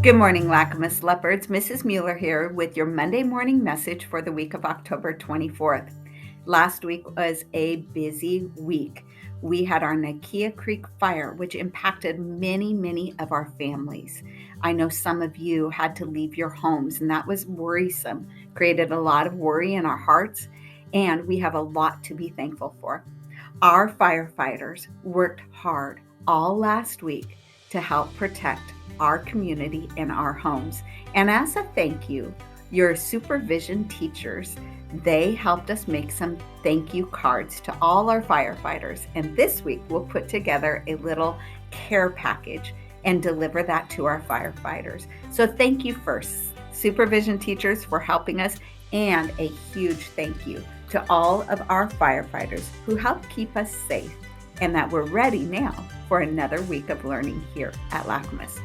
Good morning, Lacamas Leopards. Mrs. Mueller here with your Monday morning message for the week of October 24th. Last week was a busy week. We had our Nakia Creek fire, which impacted many of our families. I know some of you had to leave your homes, and that was worrisome, created a lot of worry in our hearts, and we have a lot to be thankful for. Our firefighters worked hard all last week to help protect our community and our homes. And as a thank you, your supervision teachers, they helped us make some thank you cards to all our firefighters. And this week we'll put together a little care package and deliver that to our firefighters. So thank you first, supervision teachers, for helping us, and a huge thank you to all of our firefighters who help keep us safe, and that we're ready now for another week of learning here at Lacamas.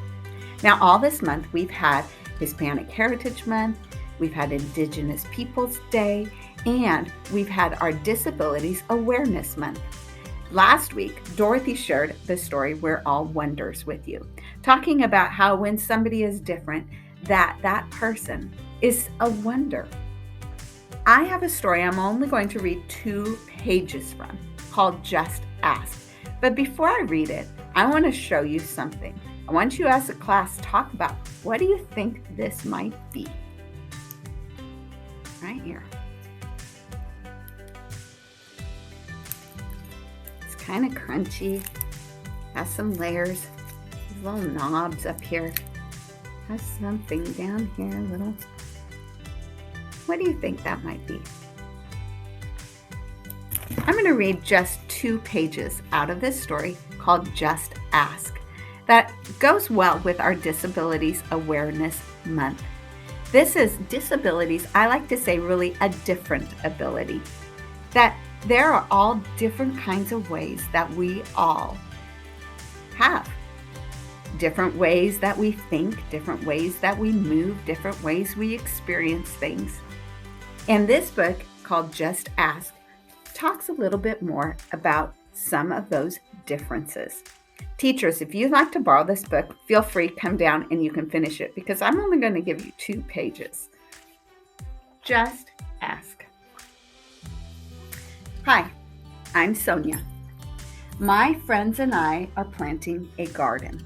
Now, all this month, we've had Hispanic Heritage Month, we've had Indigenous Peoples Day, and we've had our Disabilities Awareness Month. Last week, Dorothy shared the story We're All Wonders with you, talking about how when somebody is different, that person is a wonder. I have a story I'm only going to read 2 pages from, called Just Ask. But before I read it, I want to show you something. I want you as a class talk about, what do you think this might be? Right here. It's kind of crunchy, has some layers, these little knobs up here, has something down here, a little. What do you think that might be? I'm going to read just 2 pages out of this story called Just Ask. That goes well with our Disabilities Awareness Month. This is disabilities, I like to say, really a different ability. That there are all different kinds of ways that we all have. Different ways that we think, different ways that we move, different ways we experience things. And this book, called Just Ask, talks a little bit more about some of those differences. Teachers, if you'd like to borrow this book, feel free, come down and you can finish it, because I'm only going to give you 2 pages. Just Ask. Hi, I'm Sonia. My friends and I are planting a garden.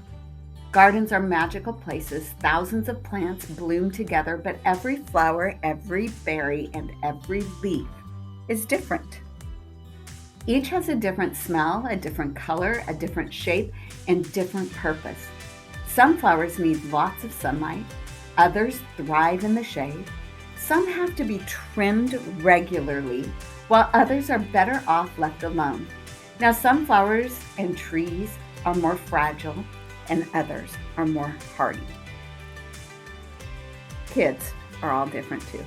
Gardens are magical places. Thousands of plants bloom together, but every flower, every berry, and every leaf is different. Each has a different smell, a different color, a different shape, and different purpose. Some flowers need lots of sunlight. Others thrive in the shade. Some have to be trimmed regularly, while others are better off left alone. Now, some flowers and trees are more fragile, and others are more hardy. Kids are all different too.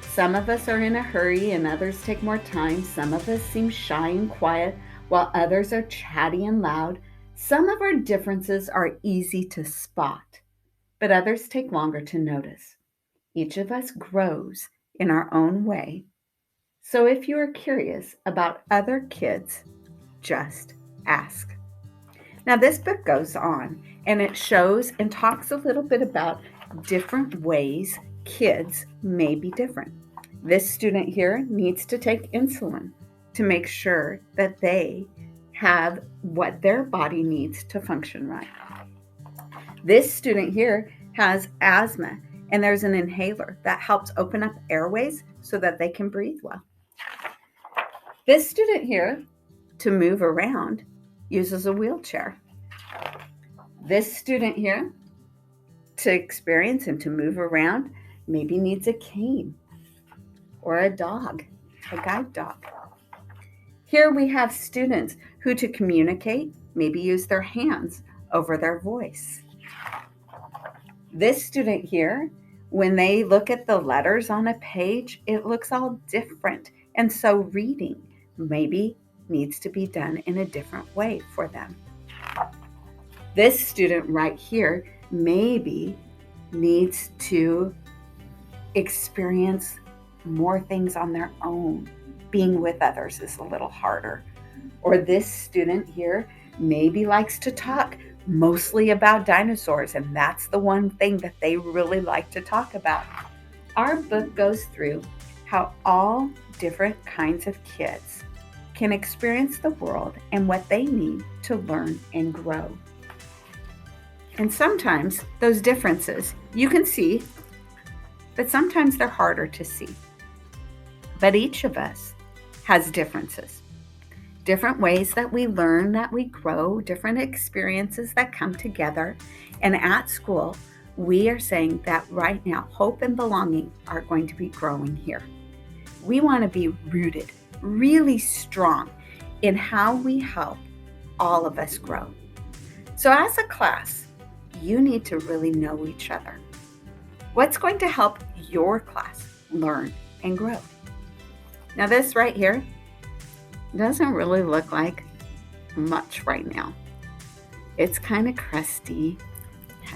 Some of us are in a hurry and others take more time. Some of us seem shy and quiet, while others are chatty and loud. Some of our differences are easy to spot, but others take longer to notice. Each of us grows in our own way. So if you are curious about other kids, just ask. Now, this book goes on and it shows and talks a little bit about different ways kids may be different. This student here needs to take insulin to make sure that they have what their body needs to function right. This student here has asthma, and there's an inhaler that helps open up airways so that they can breathe well. This student here, to move around, uses a wheelchair. This student here, to experience and to move around, maybe needs a cane or a dog, a guide dog. Here we have students who, to communicate, maybe use their hands over their voice. This student here, when they look at the letters on a page, it looks all different. And so reading maybe needs to be done in a different way for them. This student right here maybe needs to experience more things on their own. Being with others is a little harder. Or this student here maybe likes to talk mostly about dinosaurs, and that's the one thing that they really like to talk about. Our book goes through how all different kinds of kids can experience the world and what they need to learn and grow. And sometimes those differences you can see, but sometimes they're harder to see. But each of us has differences, different ways that we learn, that we grow, different experiences that come together. And at school, we are saying that right now, hope and belonging are going to be growing here. We want to be rooted, really strong in how we help all of us grow. So as a class, you need to really know each other. What's going to help your class learn and grow? Now this right here doesn't really look like much right now. It's kind of crusty,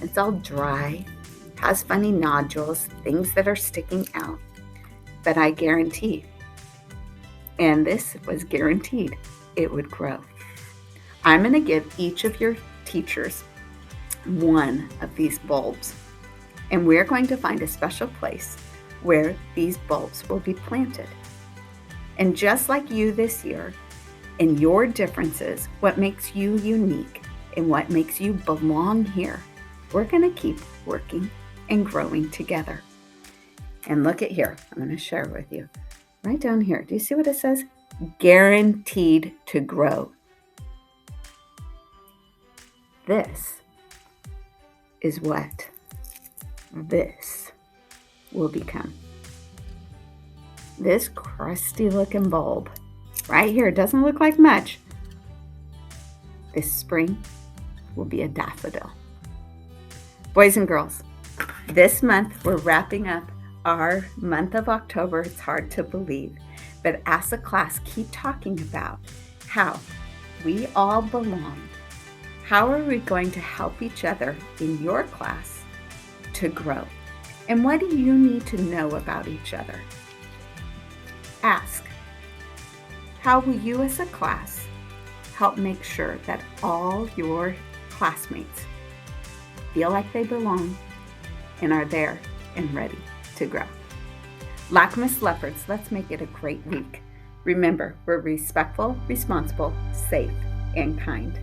it's all dry, has funny nodules, things that are sticking out. But I guarantee, and this was guaranteed, it would grow. I'm going to give each of your teachers one of these bulbs, and we're going to find a special place where these bulbs will be planted. And just like you this year, in your differences, what makes you unique and what makes you belong here, we're going to keep working and growing together. And look at here, I'm going to share with you. Right down here, do you see what it says? Guaranteed to grow. This is what this will become. This crusty looking bulb right here doesn't look like much. This spring will be a daffodil. Boys and girls, this month we're wrapping up our month of October. It's hard to believe, but as a class, keep talking about how we all belong. How are we going to help each other in your class to grow? And what do you need to know about each other? Ask, how will you as a class help make sure that all your classmates feel like they belong and are there and ready to grow? Lackmus Leopards, let's make it a great week. Remember, we're respectful, responsible, safe, and kind.